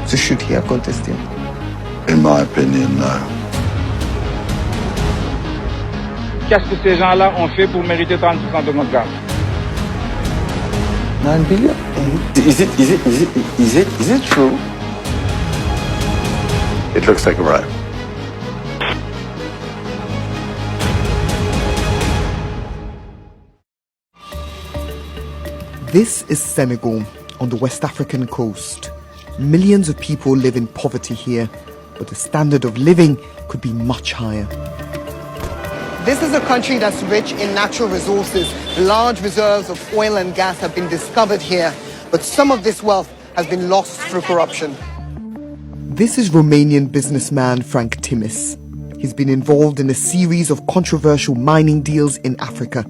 So should he have got this deal? In my opinion, no. Qu'est-ce que ces gens-là ont fait pour mériter 30% de notre gaz? 9 billion? Is it true? It looks like a right. This is Senegal, on the West African coast. Millions of people live in poverty here, but the standard of living could be much higher. This is a country that's rich in natural resources. Large reserves of oil and gas have been discovered here, but some of this wealth has been lost through corruption. This is Romanian businessman Frank Timis. He's been involved in a series of controversial mining deals in Africa.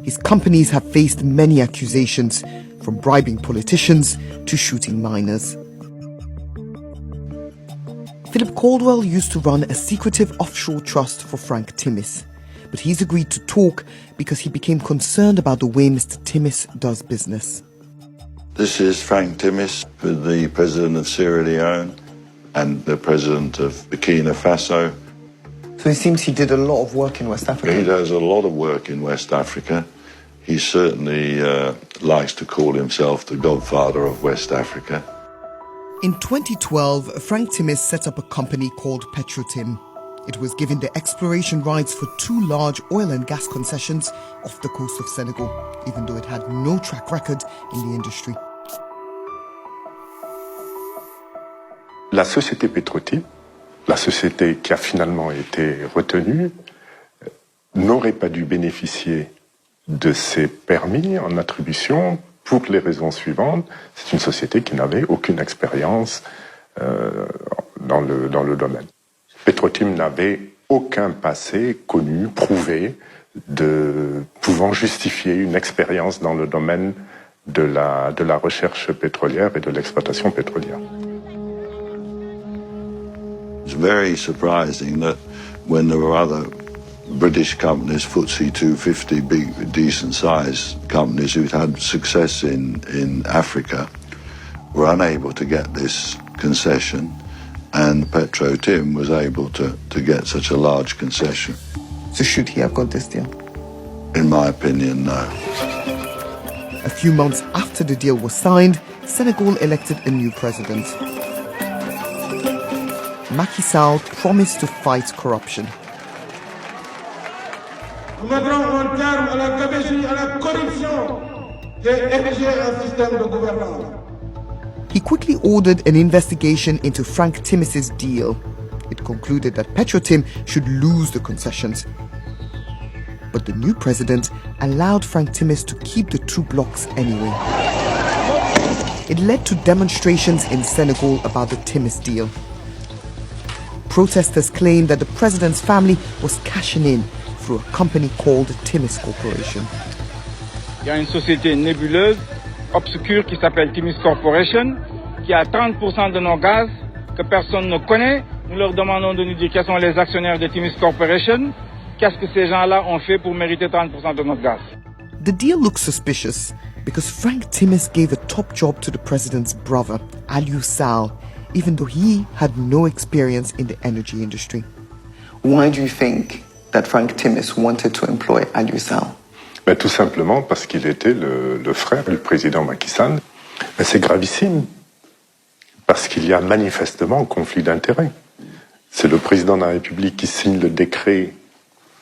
His companies have faced many accusations, from bribing politicians to shooting miners. Philip Caldwell used to run a secretive offshore trust for Frank Timis, but he's agreed to talk because he became concerned about the way Mr. Timis does business. This is Frank Timis, the president of Sierra Leone and the president of Burkina Faso. So it seems he did a lot of work in West Africa. He does a lot of work in West Africa. He certainly likes to call himself the godfather of West Africa. In 2012, Frank Timis set up a company called Petrotim. It was given the exploration rights for 2 large oil and gas concessions off the coast of Senegal, even though it had no track record in the industry. La société Petrotim, la société qui a finalement été retenue, n'aurait pas dû bénéficier de ces permis en attribution pour les raisons suivantes. C'est une société qui n'avait aucune expérience dans le domaine. Petrotim n'avait aucun passé connu, prouvé, pouvant justifier une expérience dans le domaine de la recherche pétrolière et de l'exploitation pétrolière. It's very surprising that when there were other British companies, FTSE 250, big, decent-sized companies who'd had success in Africa, were unable to get this concession, and Petrotim was able to get such a large concession. So should he have got this deal? In my opinion, no. A few months after the deal was signed, Senegal elected a new president. Macky Sall promised to fight corruption. Nous mettrons un terme à la gabegie, à la corruption qui est érigée un système de gouvernance. He quickly ordered an investigation into Frank Timis' deal. It concluded that Petrotim should lose the concessions. But the new president allowed Frank Timis to keep the 2 blocks anyway. It led to demonstrations in Senegal about the Timis deal. Protesters claimed that the president's family was cashing in through a company called Timis Corporation. Il y a une société nébuleuse, obscure, qui s'appelle Timis Corporation, qui a 30% de nos gaz que personne ne connaît. Nous leur demandons de nous dire quels sont les actionnaires de Timis Corporation. Qu'est-ce que ces gens-là ont fait pour mériter 30% de notre gaz? The deal looks suspicious because Frank Timis gave a top job to the president's brother, Aliou Sall, even though he had no experience in the energy industry. Why do you think that Frank Timis wanted to employ Aliou Sall? Tout simplement parce qu'il était le frère du président Macky Sall. C'est gravissime, parce qu'il y a manifestement conflit d'intérêts. C'est le président de la République qui signe le décret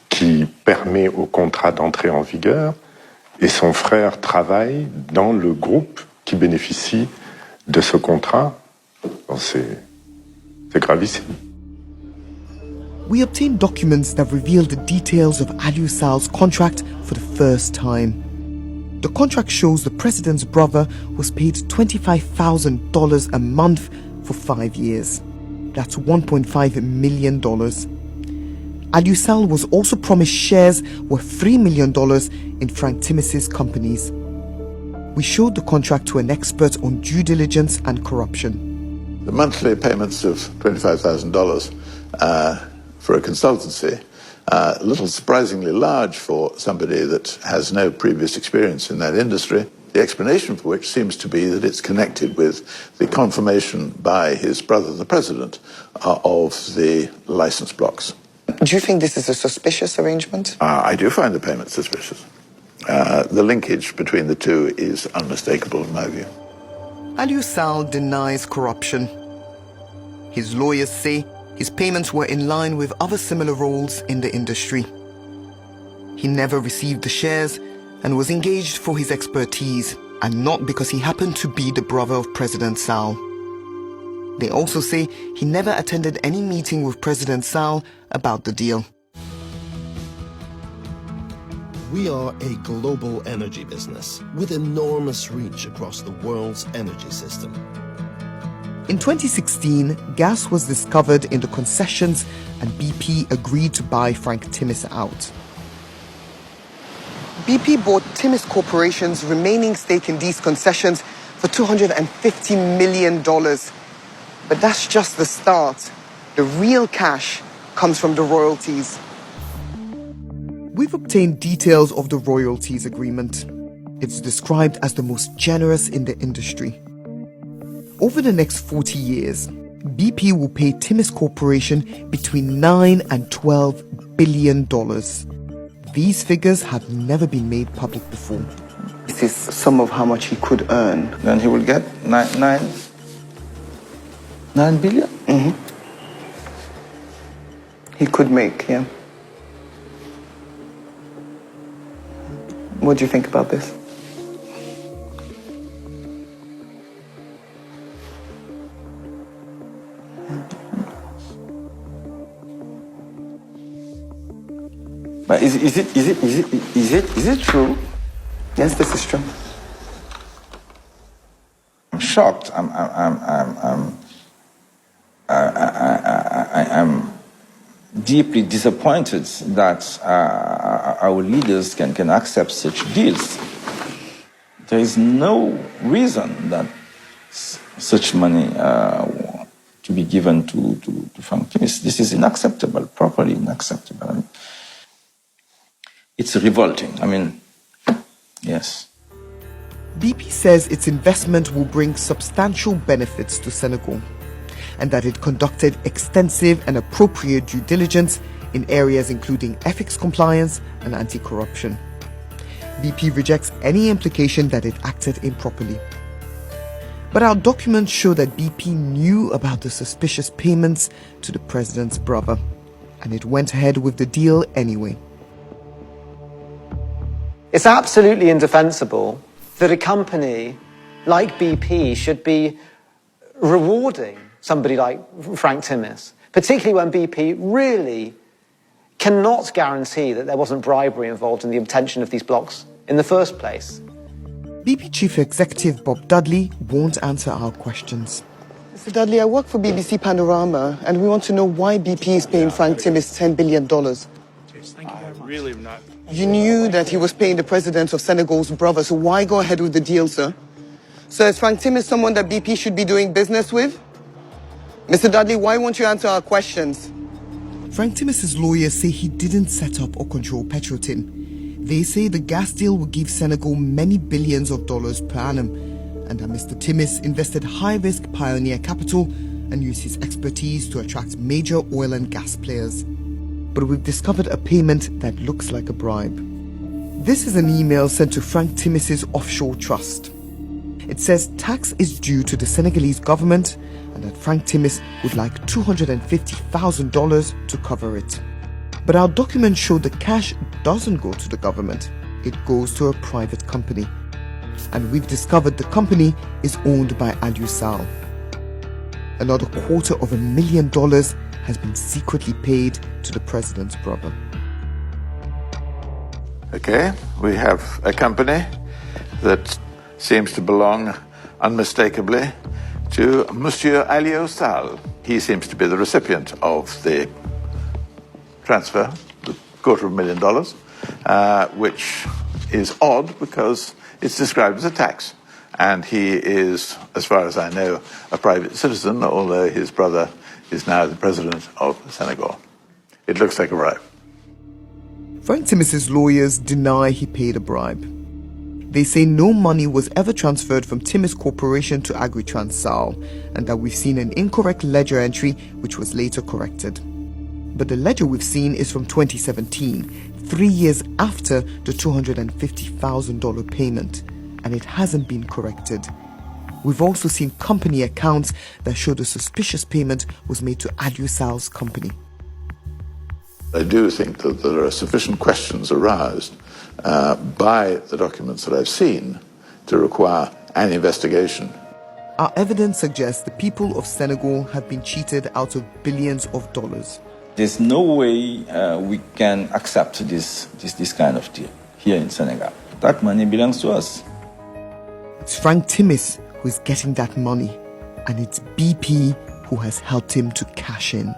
qui permet au contrat d'entrer en vigueur, et son frère travaille dans le groupe qui bénéficie de ce contrat. C'est gravissime. We obtained documents that reveal the details of Aliou Sall's contract for the first time. The contract shows the president's brother was paid $25,000 a month for 5 years. That's $1.5 million. Aliou Sall was also promised shares worth $3 million in Frank Timis' companies. We showed the contract to an expert on due diligence and corruption. The monthly payments of $25,000 for a consultancy, a little surprisingly large for somebody that has no previous experience in that industry. the explanation for which seems to be that it's connected with the confirmation by his brother, the president, of the license blocks. Do you think this is a suspicious arrangement? I do find the payment suspicious. The linkage between the two is unmistakable in my view. Aliou Sall denies corruption. His lawyers say his payments were in line with other similar roles in the industry. He never received the shares and was engaged for his expertise, and not because he happened to be the brother of President Sall. They also say he never attended any meeting with President Sall about the deal. We are a global energy business with enormous reach across the world's energy system. In 2016, gas was discovered in the concessions and BP agreed to buy Frank Timis out. BP bought Timis Corporation's remaining stake in these concessions for $250 million. But that's just the start. The real cash comes from the royalties. We've obtained details of the royalties agreement. It's described as the most generous in the industry. Over the next 40 years, BP will pay Timis Corporation between $9 and $12 billion. These figures have never been made public before. This is some of how much he could earn. Then he will get 9 billion? Mm-hmm. He could make, yeah. What do you think about this? But is it true? Yes, this is true. I'm shocked. I'm deeply disappointed that our leaders can accept such deals. There is no reason that such money to be given to Frank Timis. This is unacceptable, properly unacceptable. I mean, it's revolting. I mean, yes. BP says its investment will bring substantial benefits to Senegal, and that it conducted extensive and appropriate due diligence in areas including ethics compliance and anti-corruption. BP rejects any implication that it acted improperly. But our documents show that BP knew about the suspicious payments to the president's brother, and it went ahead with the deal anyway. It's absolutely indefensible that a company like BP should be rewarding somebody like Frank Timis, particularly when BP really cannot guarantee that there wasn't bribery involved in the obtention of these blocks in the first place. BP Chief Executive Bob Dudley won't answer our questions. Mr. Dudley, I work for BBC Panorama, and we want to know why BP is paying Frank Timis $10 billion. You knew that he was paying the president of Senegal's brother, so why go ahead with the deal, sir? So is Frank Timis someone that BP should be doing business with? Mr. Dudley, why won't you answer our questions? Frank Timis' lawyers say he didn't set up or control Petrotin. They say the gas deal will give Senegal many billions of dollars per annum, and that Mr. Timis invested high-risk pioneer capital and used his expertise to attract major oil and gas players. But we've discovered a payment that looks like a bribe. This is an email sent to Frank Timis' offshore trust. It says tax is due to the Senegalese government and that Frank Timis would like $250,000 to cover it. But our documents show the cash doesn't go to the government. It goes to a private company. And we've discovered the company is owned by Aliou Sall. Another $250,000 has been secretly paid to the president's brother. Okay, we have a company that seems to belong unmistakably to Monsieur Aliou Sall. He seems to be the recipient of the transfer, the $250,000, which is odd because it's described as a tax. And he is, as far as I know, a private citizen, although his brother is now the president of Senegal. It looks like a bribe. Frank Timis' lawyers deny he paid a bribe. They say no money was ever transferred from Timis Corporation to Agritransal, and that we've seen an incorrect ledger entry which was later corrected. But the ledger we've seen is from 2017, 3 years after the $250,000 payment, and it hasn't been corrected. We've also seen company accounts that show the suspicious payment was made to Agrisal's company. I do think that there are sufficient questions aroused by the documents that I've seen to require an investigation. Our evidence suggests the people of Senegal have been cheated out of billions of dollars. There's no way we can accept this kind of deal here in Senegal. That money belongs to us. It's Frank Timis who is getting that money, and it's BP who has helped him to cash in.